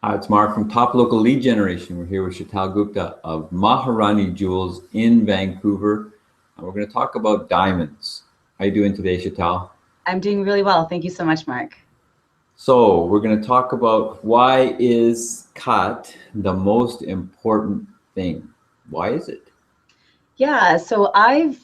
It's Mark from Top Local Lead Generation. We're here with Sheetal Gupta of Maharani Jewels in Vancouver, and we're going to talk about diamonds. How are you doing today, Sheetal? I'm doing really well. Thank you so much, Mark. So we're going to talk about why is cut the most important thing? Why is it? Yeah, so I've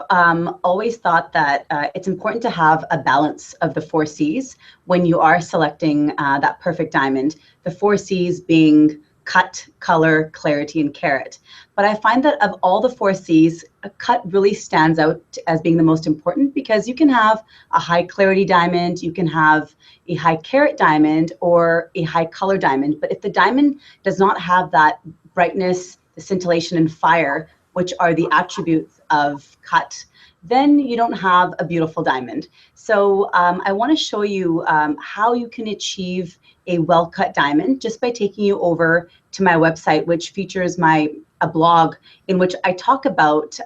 always thought that it's important to have a balance of the four C's when you are selecting that perfect diamond. The four C's being cut, color, clarity, and carat. But I find that of all the four C's, a cut really stands out as being the most important because you can have a high clarity diamond, you can have a high carat diamond, or a high color diamond. But if the diamond does not have that brightness, the scintillation, and fire, which are the attributes of cut, then you don't have a beautiful diamond. So I want to show you how you can achieve a well-cut diamond just by taking you over to my website, which features a blog in which I talk about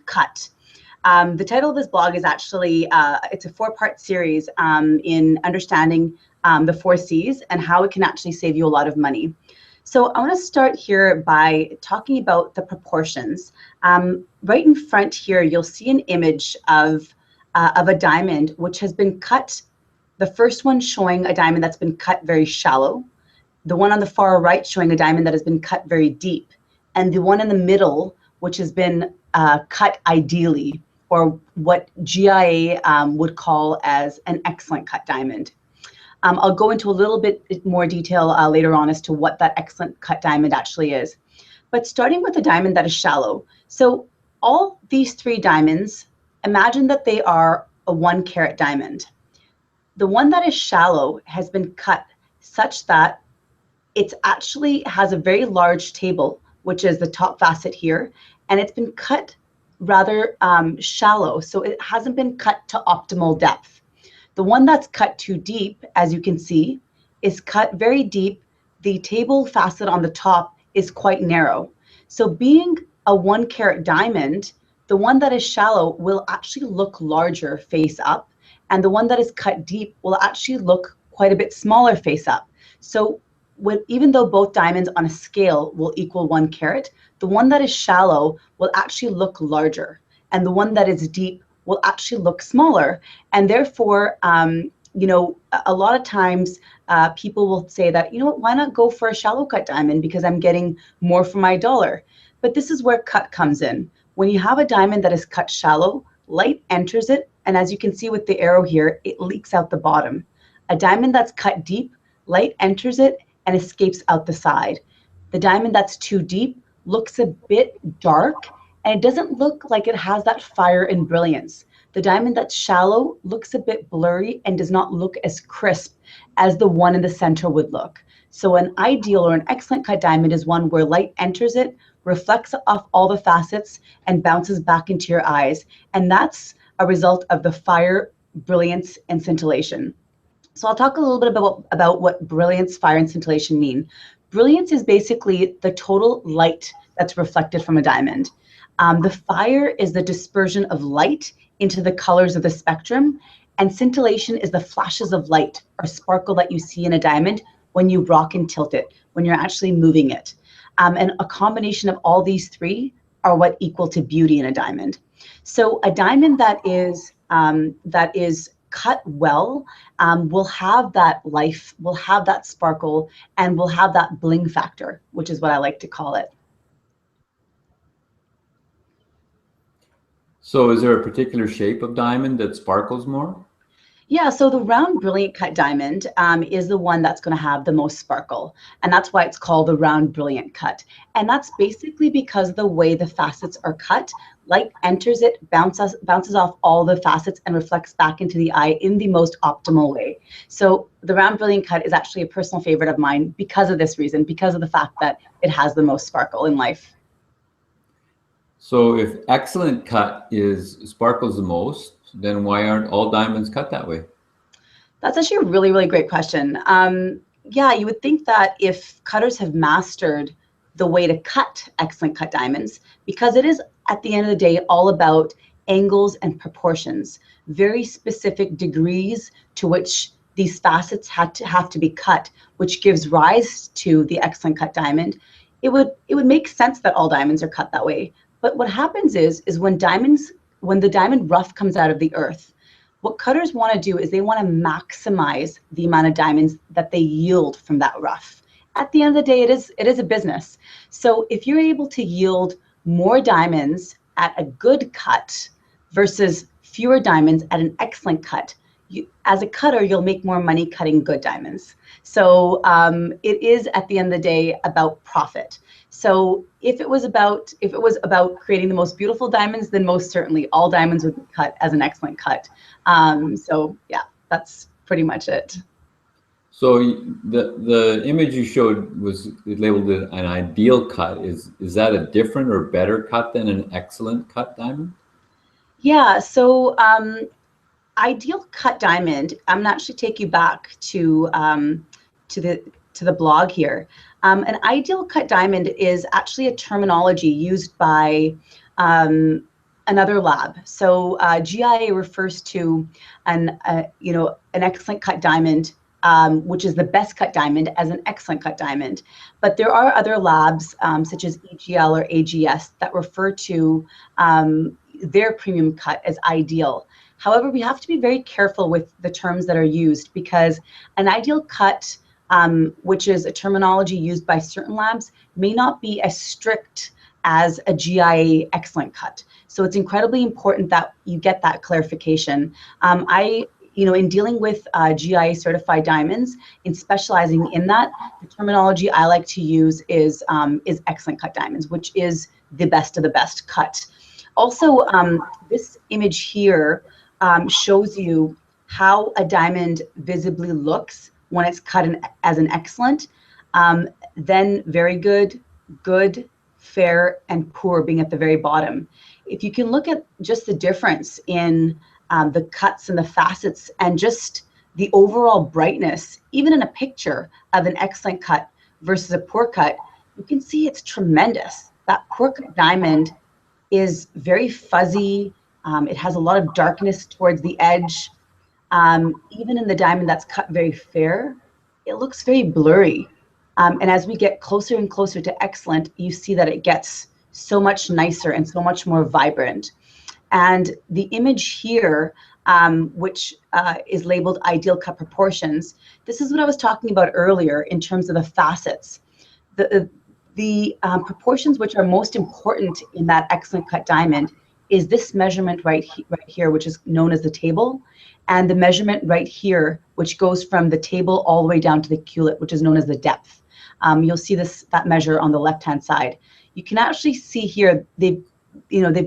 cut. The title of this blog is actually, it's a 4-part series in understanding the 4 C's and how it can actually save you a lot of money. So I want to start here by talking about the proportions. Right in front here, you'll see an image of a diamond which has been cut. The first one showing a diamond that's been cut very shallow. The one on the far right showing a diamond that has been cut very deep. And the one in the middle, which has been cut ideally, or what GIA would call as an excellent cut diamond. I'll go into a little bit more detail later on as to what that excellent cut diamond actually is. But starting with a diamond that is shallow. So all these 3 diamonds, imagine that they are a 1 carat diamond. The one that is shallow has been cut such that it actually has a very large table, which is the top facet here, and it's been cut rather shallow, so it hasn't been cut to optimal depth. The one that's cut too deep, as you can see, is cut very deep. The table facet on the top is quite narrow. So being a 1 carat diamond, the one that is shallow will actually look larger face up, and the one that is cut deep will actually look quite a bit smaller face up. So even though both diamonds on a scale will equal 1 carat, the one that is shallow will actually look larger, and the one that is deep will actually look smaller. And therefore, you know, a lot of times people will say that, you know what, why not go for a shallow cut diamond because I'm getting more for my dollar. But this is where cut comes in. When you have a diamond that is cut shallow, light enters it, and as you can see with the arrow here, it leaks out the bottom. A diamond that's cut deep, light enters it and escapes out the side. The diamond that's too deep looks a bit dark, and it doesn't look like it has that fire and brilliance. The diamond that's shallow looks a bit blurry and does not look as crisp as the one in the center would look. So an ideal or an excellent cut diamond is one where light enters it, reflects off all the facets, and bounces back into your eyes. And that's a result of the fire, brilliance, and scintillation. So I'll talk a little bit about what brilliance, fire, and scintillation mean. Brilliance is basically the total light that's reflected from a diamond. The fire is the dispersion of light into the colors of the spectrum, and scintillation is the flashes of light or sparkle that you see in a diamond when you rock and tilt it, when you're actually moving it. And a combination of all these 3 are what equal to beauty in a diamond. So a diamond that is cut well will have that life, will have that sparkle, and will have that bling factor, which is what I like to call it. So is there a particular shape of diamond that sparkles more? Yeah, so the round brilliant cut diamond is the one that's going to have the most sparkle, and that's why it's called the round brilliant cut. And that's basically because the way the facets are cut, light enters it, bounces off all the facets, and reflects back into the eye in the most optimal way. So the round brilliant cut is actually a personal favorite of mine because of this reason, because of the fact that it has the most sparkle in life. So if excellent cut sparkles the most, then why aren't all diamonds cut that way? That's actually a really, really great question. Yeah, you would think that if cutters have mastered the way to cut excellent cut diamonds, because it is at the end of the day all about angles and proportions, very specific degrees to which these facets have to be cut, which gives rise to the excellent cut diamond, it would make sense that all diamonds are cut that way. But what happens is when the diamond rough comes out of the earth, what cutters want to do is they want to maximize the amount of diamonds that they yield from that rough. At the end of the day, it is a business. So if you're able to yield more diamonds at a good cut versus fewer diamonds at an excellent cut, as a cutter, you'll make more money cutting good diamonds. So it is, at the end of the day, about profit. So if it was about creating the most beautiful diamonds, then most certainly all diamonds would be cut as an excellent cut. So yeah, that's pretty much it. So the image you showed was labeled an ideal cut. Is that a different or better cut than an excellent cut diamond? Yeah. So ideal cut diamond. I'm gonna actually take you back to the blog here. An ideal cut diamond is actually a terminology used by another lab. So GIA refers to an excellent cut diamond, which is the best cut diamond, as an excellent cut diamond. But there are other labs such as EGL or AGS that refer to their premium cut as ideal. However, we have to be very careful with the terms that are used, because an ideal cut, which is a terminology used by certain labs, may not be as strict as a GIA excellent cut. So it's incredibly important that you get that clarification. In dealing with GIA certified diamonds, in specializing in that, the terminology I like to use is excellent cut diamonds, which is the best of the best cut. Also, this image here shows you how a diamond visibly looks when it's cut as an excellent, then very good, good, fair, and poor being at the very bottom. If you can look at just the difference in the cuts and the facets and just the overall brightness, even in a picture of an excellent cut versus a poor cut, you can see it's tremendous. That poor cut diamond is very fuzzy. It has a lot of darkness towards the edge. Even in the diamond that's cut very fair, it looks very blurry. And as we get closer and closer to excellent, you see that it gets so much nicer and so much more vibrant. And the image here, which is labeled ideal cut proportions, this is what I was talking about earlier in terms of the facets. The proportions which are most important in that excellent cut diamond is this measurement right here, which is known as the table, and the measurement right here, which goes from the table all the way down to the cullet, which is known as the depth. You'll see that measure on the left-hand side. You can actually see here they've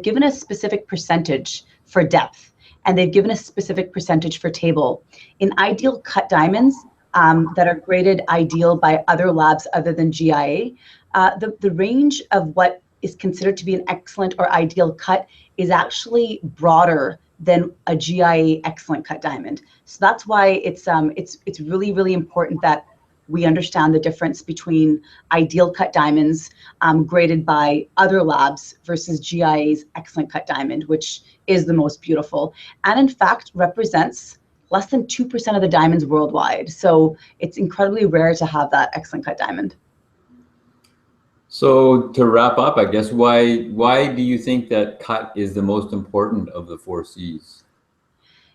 given a specific percentage for depth, and they've given a specific percentage for table. In ideal cut diamonds that are graded ideal by other labs other than GIA, the range of what is considered to be an excellent or ideal cut is actually broader than a GIA excellent cut diamond. So that's why it's really, really important that we understand the difference between ideal cut diamonds graded by other labs versus GIA's excellent cut diamond, which is the most beautiful, and in fact represents less than 2% of the diamonds worldwide. So it's incredibly rare to have that excellent cut diamond. So to wrap up, I guess, why do you think that cut is the most important of the 4 C's?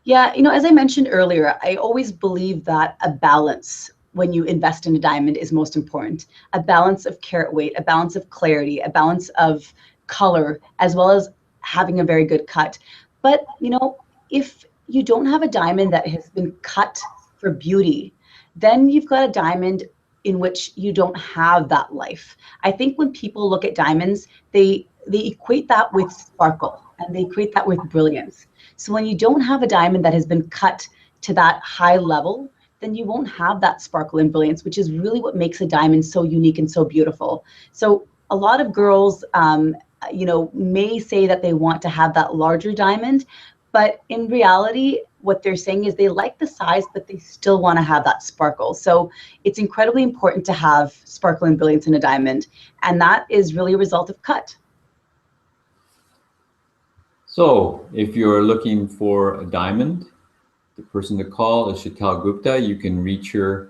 Yeah, as I mentioned earlier, I always believe that a balance when you invest in a diamond is most important. A balance of carat weight, a balance of clarity, a balance of color, as well as having a very good cut. But, if you don't have a diamond that has been cut for beauty, then you've got a diamond in which you don't have that life. I think when people look at diamonds, they equate that with sparkle, and they equate that with brilliance. So when you don't have a diamond that has been cut to that high level, then you won't have that sparkle and brilliance, which is really what makes a diamond so unique and so beautiful. So a lot of girls, may say that they want to have that larger diamond, but in reality, what they're saying is they like the size, but they still want to have that sparkle. So it's incredibly important to have sparkle and brilliance in a diamond, and that is really a result of cut. So if you're looking for a diamond, The person to call is Sheetal Gupta. You can reach her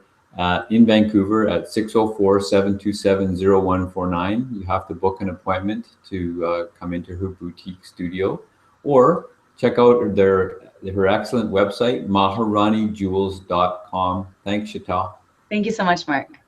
in Vancouver at 604-727-0149. You have to book an appointment to come into her boutique studio, or check out her excellent website, maharanijewels.com. Thanks, Sheetal. Thank you so much, Mark.